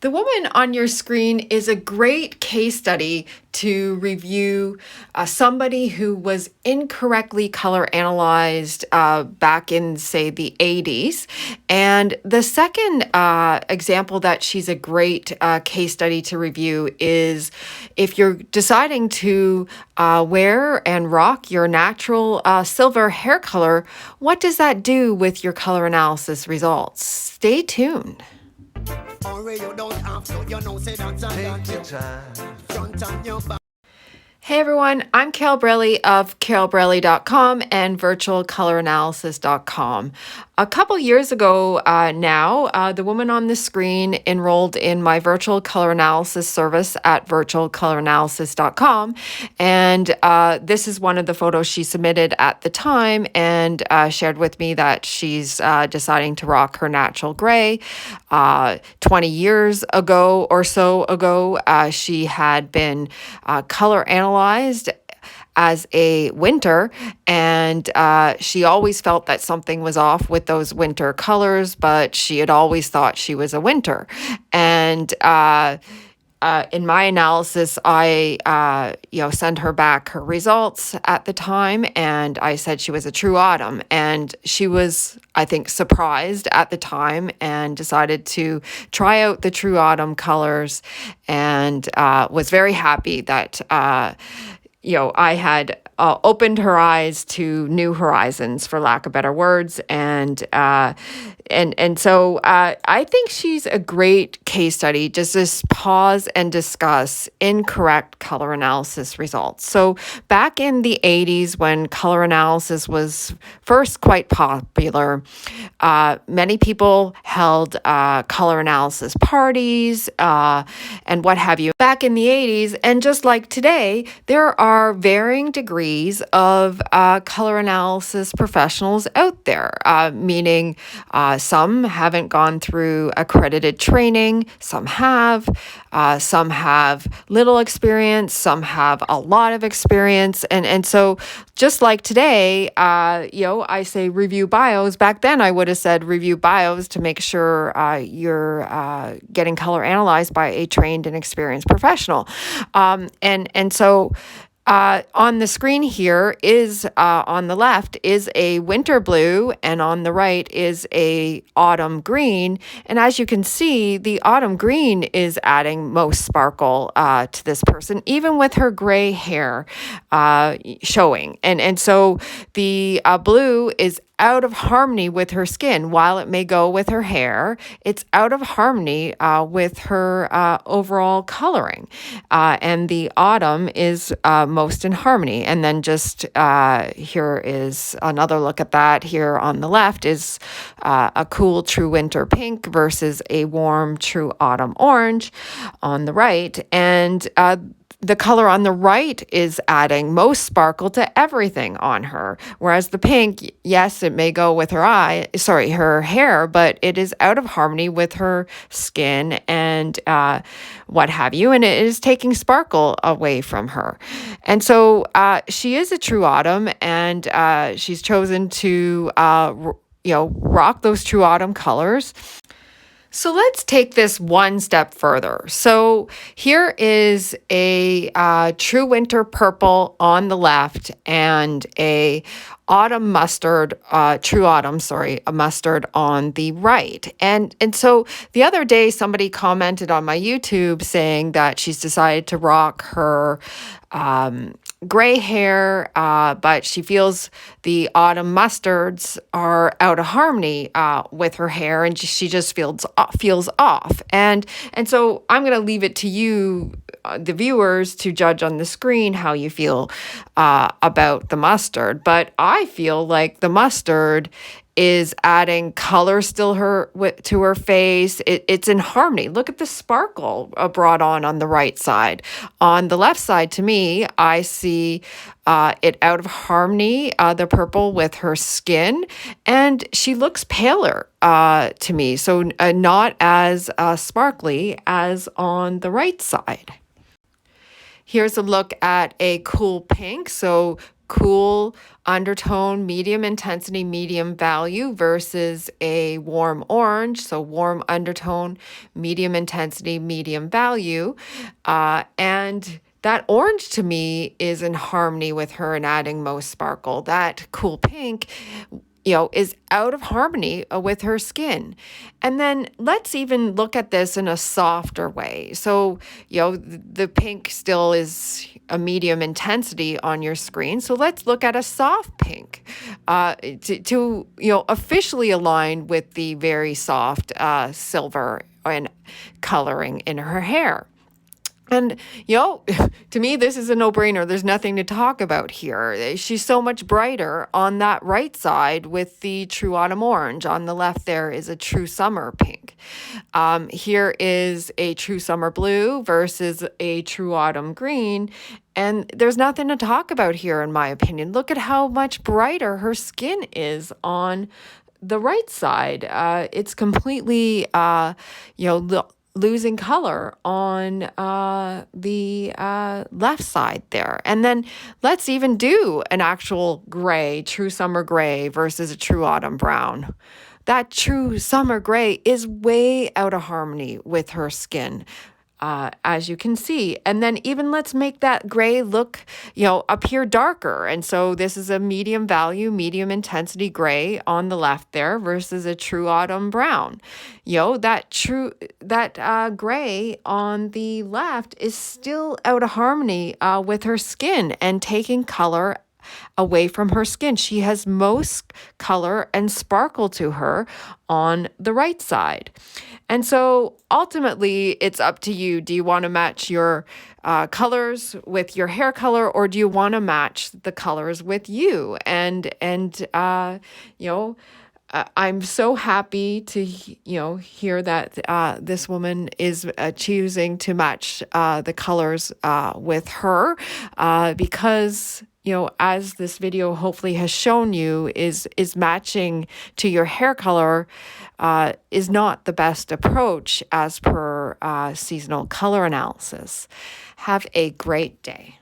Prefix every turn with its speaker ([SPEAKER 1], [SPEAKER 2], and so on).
[SPEAKER 1] The woman on your screen is a great case study to review somebody who was incorrectly color analyzed back in, say, the 80s. And the second example that she's a great case study to review is if you're deciding to wear and rock your natural silver hair color, what does that do with your color analysis results? Stay tuned. Hey everyone, I'm Carol Brelli of carolbrelli.com and virtualcoloranalysis.com. A couple years ago now, the woman on the screen enrolled in my virtual color analysis service at virtualcoloranalysis.com. And this is one of the photos she submitted at the time and shared with me that she's deciding to rock her natural gray. 20 years ago or so ago, she had been color analyzed as a winter, and she always felt that something was off with those winter colors, but she had always thought she was a winter. And in my analysis, I sent her back her results at the time, and I said she was a true autumn. And she was, I think, surprised at the time and decided to try out the true autumn colors, and was very happy that I had opened her eyes to new horizons, for lack of better words, and so I think she's a great case study. Just pause and discuss incorrect color analysis results. So back in the 80s, when color analysis was first quite popular, many people held color analysis parties and what have you. Back in the 80s, and just like today, there are varying degrees of color analysis professionals out there, meaning some haven't gone through accredited training, some have little experience, some have a lot of experience. And so just like today, I say review bios. Back then I would have said review bios to make sure you're getting color analyzed by a trained and experienced professional. And so on the screen here is, on the left is a winter blue, and on the right is a autumn green. And as you can see, the autumn green is adding most sparkle to this person, even with her gray hair showing. And so the blue is out of harmony with her skin. While it may go with her hair, it's out of harmony with her overall coloring. And the autumn is most in harmony. And then just here is another look at that. Here on the left is a cool true winter pink versus a warm true autumn orange on the right. And the color on the right is adding most sparkle to everything on her, whereas the pink, yes, it may go with her hair, but it is out of harmony with her skin and what have you, and it is taking sparkle away from her. And so she is a true autumn, and she's chosen to rock those true autumn colors. So let's take this one step further. So here is a true winter purple on the left and a mustard on the right. And so the other day, somebody commented on my YouTube saying that she's decided to rock her gray hair, but she feels the autumn mustards are out of harmony with her hair, and she just feels off. And so I'm going to leave it to you, the viewers, to judge on the screen how you feel about the mustard. But I feel like the mustard is adding color still to her face. It's in harmony. Look at the sparkle brought on the right side. On the left side, to me, I see it out of harmony, the purple with her skin, and she looks paler to me, so not as sparkly as on the right side. Here's a look at a cool pink. So cool undertone, medium intensity, medium value versus a warm orange. So warm undertone, medium intensity, medium value. And that orange to me is in harmony with her and adding most sparkle. That cool pink, is out of harmony with her skin. And then let's even look at this in a softer way. So, the pink still is a medium intensity on your screen. So let's look at a soft pink to officially align with the very soft silver and coloring in her hair. And, to me, this is a no-brainer. There's nothing to talk about here. She's so much brighter on that right side with the True Autumn Orange. On the left there is a True Summer Pink. Here is a True Summer Blue versus a True Autumn Green. And there's nothing to talk about here, in my opinion. Look at how much brighter her skin is on the right side. It's completely, losing color on the left side there. And then let's even do an actual gray, True Summer Gray versus a True Autumn Brown. That True Summer Gray is way out of harmony with her skin. As you can see. And then even let's make that gray look, appear darker. And so this is a medium value, medium intensity gray on the left there versus a True Autumn Brown. That gray on the left is still out of harmony with her skin and taking color away from her skin. She has most color and sparkle to her on the right side. And so ultimately, it's up to you. Do you want to match your colors with your hair color, or do you want to match the colors with you? And I'm so happy to hear that this woman is choosing to match the colors with her because as this video hopefully has shown you, is matching to your hair color is not the best approach as per seasonal color analysis. Have a great day.